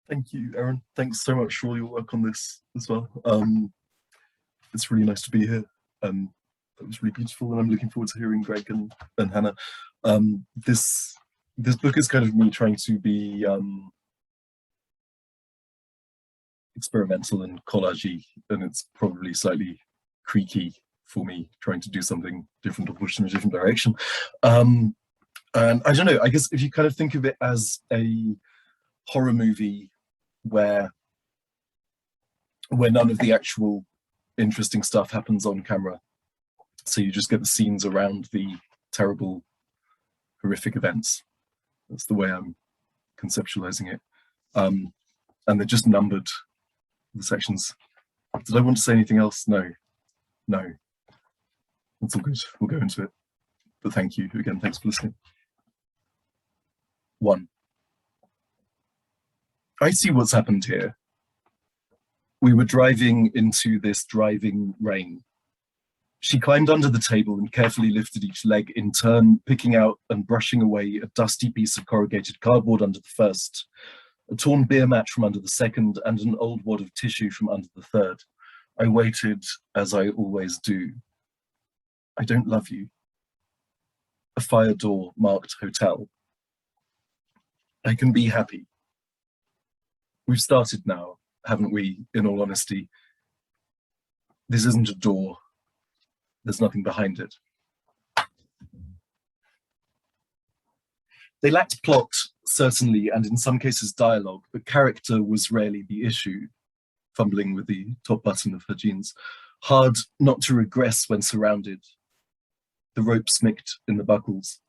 Thank you, Erin. Thanks so much for all your work on this as well. It's really nice to be here. That was really beautiful, and I'm looking forward to hearing Greg and Hannah. This book is kind of me trying to be experimental and collagey, and it's probably slightly creaky for me trying to do something different or push in a different direction. And I don't know, I guess if you kind of think of it as a horror movie where none of the actual interesting stuff happens on camera, so you just get the scenes around the terrible, horrific events. That's the way I'm conceptualizing it. And they're just numbered, the sections. Did I want to say anything else? No. That's all good. We'll go into it. But thank you again. Thanks for listening. 1. I see what's happened here. We were driving into this driving rain. She climbed under the table and carefully lifted each leg in turn, picking out and brushing away a dusty piece of corrugated cardboard under the first, a torn beer mat from under the second, and an old wad of tissue from under the third. I waited, as I always do. I don't love you. A fire door marked hotel. I can be happy. We've started now, haven't we, in all honesty? This isn't a door. There's nothing behind it. They lacked plot, certainly, and in some cases dialogue, but character was rarely the issue, fumbling with the top button of her jeans. Hard not to regress when surrounded. The rope smicked in the buckles.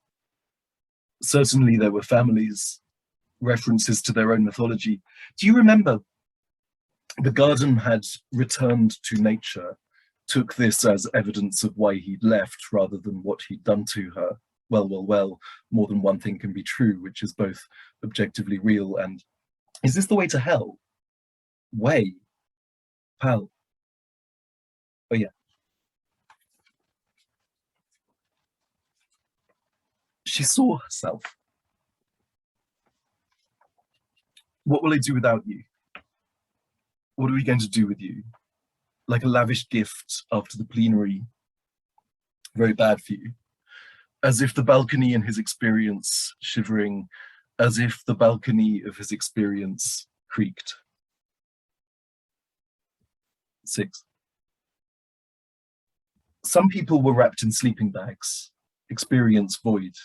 Certainly there were families, references to their own mythology. Do you remember? The garden had returned to nature, took this as evidence of why he'd left rather than what he'd done to her. Well, more than one thing can be true, which is both objectively real and... Is this the way to hell? Way? Pal? Oh yeah. She saw herself. What will I do without you? What are we going to do with you? Like a lavish gift after the plenary. Very bad for you. As if the balcony in his experience shivering, as if the balcony of his experience creaked. 6. Some people were wrapped in sleeping bags. Experience void.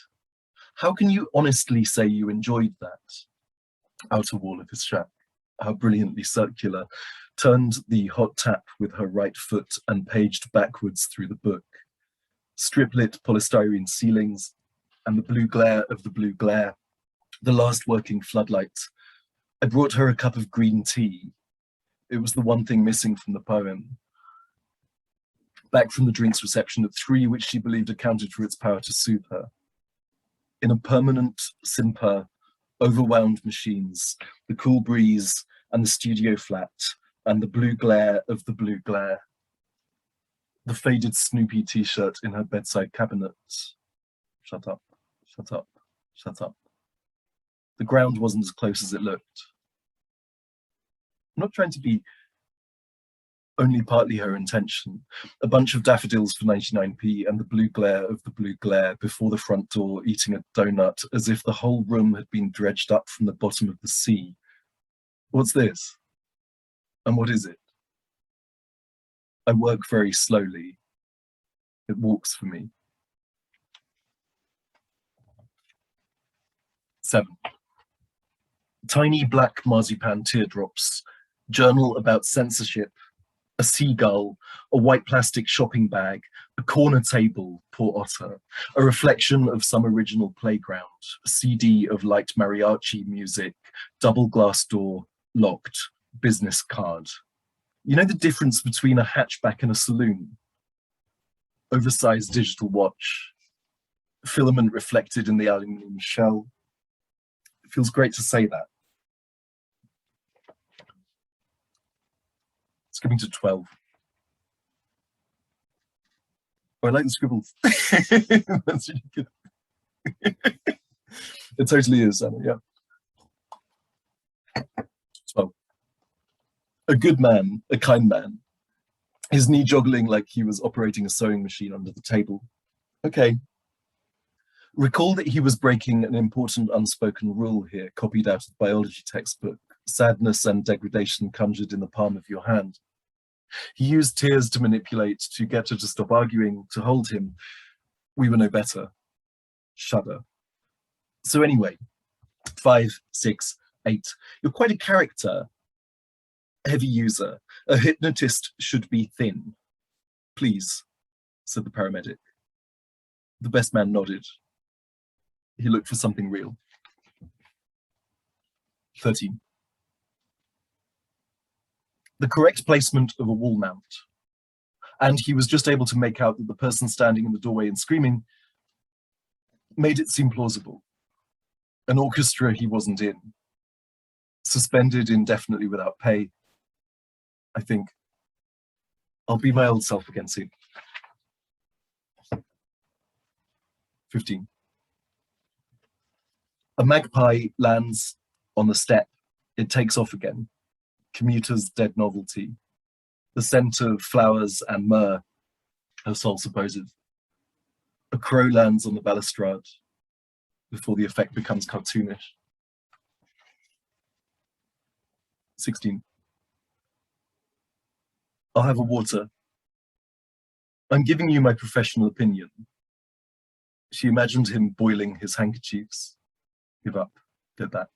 How can you honestly say you enjoyed that? Outer wall of his shack, how brilliantly circular, turned the hot tap with her right foot and paged backwards through the book. Strip-lit polystyrene ceilings and the blue glare of the blue glare, the last working floodlight. I brought her a cup of green tea. It was the one thing missing from the poem. Back from the drinks reception at 3, which she believed accounted for its power to soothe her. In a permanent simper, overwhelmed machines, the cool breeze and the studio flat and the blue glare of the blue glare. The faded Snoopy t-shirt in her bedside cabinet. Shut up, shut up, shut up. The ground wasn't as close as it looked. I'm not trying to be only partly her intention. A bunch of daffodils for 99p and the blue glare of the blue glare before the front door eating a donut as if the whole room had been dredged up from the bottom of the sea. What's this? And what is it? I work very slowly. It walks for me. 7. Tiny black marzipan teardrops, journal about censorship, a seagull, a white plastic shopping bag, a corner table, poor otter, a reflection of some original playground, a CD of light mariachi music, double glass door, locked, business card. You know the difference between a hatchback and a saloon? Oversized digital watch, filament reflected in the aluminium shell. It feels great to say that. Skipping to 12. Oh, I like the scribbles. That's really good. It totally is, Anna, yeah. 12. A good man, a kind man, his knee joggling like he was operating a sewing machine under the table. Okay. Recall that he was breaking an important unspoken rule here, copied out of the biology textbook. Sadness and degradation conjured in the palm of your hand. He used tears to manipulate, to get her to stop arguing, to hold him. We were no better. Shudder. So anyway, 5, 6, 8. You're quite a character. Heavy user. A hypnotist should be thin. Please, said the paramedic. The best man nodded. He looked for something real. 13. The correct placement of a wall mount. And he was just able to make out that the person standing in the doorway and screaming made it seem plausible. An orchestra he wasn't in. Suspended indefinitely without pay. I think I'll be my old self again soon. 15. A magpie lands on the step. It takes off again. Commuter's dead novelty. The scent of flowers and myrrh, her soul supposes. A crow lands on the balustrade before the effect becomes cartoonish. 16. I'll have a water. I'm giving you my professional opinion. She imagined him boiling his handkerchiefs. Give up, go back.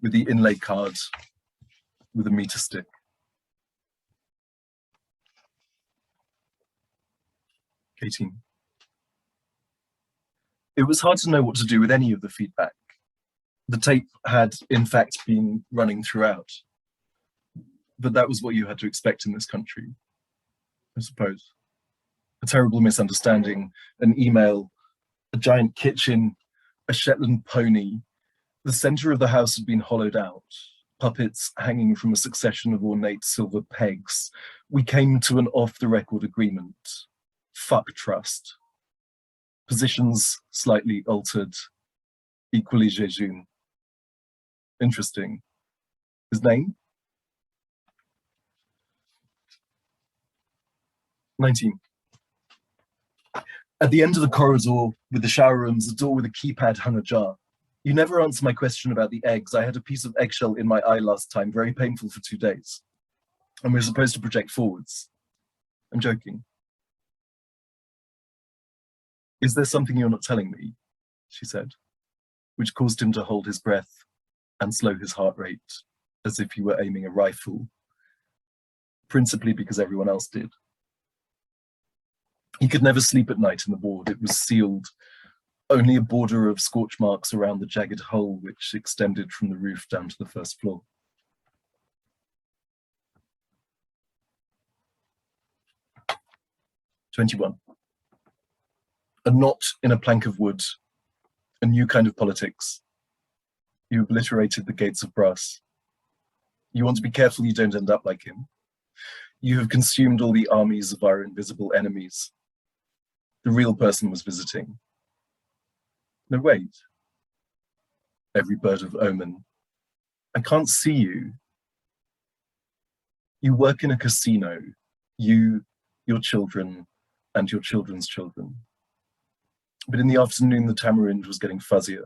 With the inlay card, with a meter stick. 18. It was hard to know what to do with any of the feedback. The tape had, in fact, been running throughout. But that was what you had to expect in this country, I suppose. A terrible misunderstanding, an email, a giant kitchen, a Shetland pony. The center of the house had been hollowed out, puppets hanging from a succession of ornate silver pegs. We came to an off-the-record agreement. Fuck trust. Positions slightly altered. Equally jejune. Interesting. His name? 19. At the end of the corridor, with the shower rooms, a door with a keypad hung ajar. You never answer my question about the eggs. I had a piece of eggshell in my eye last time, very painful for 2 days. And we're supposed to project forwards. I'm joking. Is there something you're not telling me? She said, which caused him to hold his breath and slow his heart rate, as if he were aiming a rifle, principally because everyone else did. He could never sleep at night in the ward. It was sealed, only a border of scorch marks around the jagged hole which extended from the roof down to the first floor. "21. A knot in a plank of wood, a new kind of politics. You obliterated the gates of brass. You want to be careful you don't end up like him. You have consumed all the armies of our invisible enemies. The real person was visiting. No, wait. Every bird of omen. I can't see you. You work in a casino. You, your children, and your children's children. But in the afternoon, the tamarind was getting fuzzier.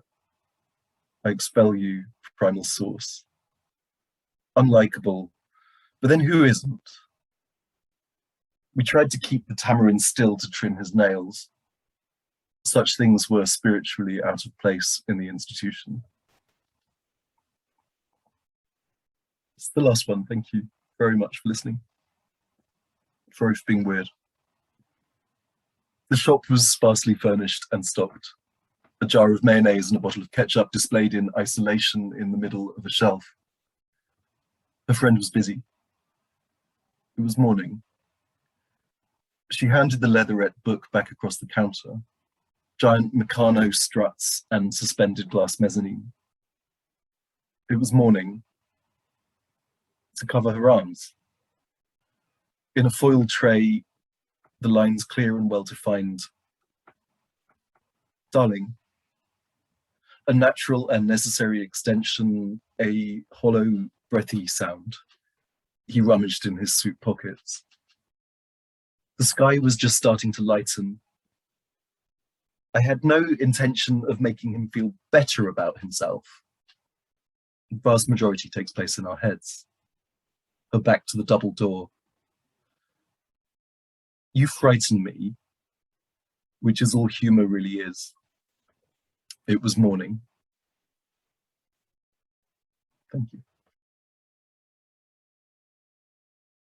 I expel you, primal source. Unlikable, but then who isn't? We tried to keep the tamarind still to trim his nails. Such things were spiritually out of place in the institution. It's the last one. Thank you very much for listening. Sorry for being weird. The shop was sparsely furnished and stocked. A jar of mayonnaise and a bottle of ketchup displayed in isolation in the middle of a shelf. Her friend was busy. It was morning. She handed the leatherette book back across the counter. Giant Meccano struts and suspended glass mezzanine. It was morning. To cover her arms. In a foil tray, the lines clear and well-defined. Darling, a natural and necessary extension, a hollow breathy sound. He rummaged in his suit pockets. The sky was just starting to lighten. I had no intention of making him feel better about himself. The vast majority takes place in our heads. Her back to the double door. You frighten me, which is all humor really is. It was morning. Thank you.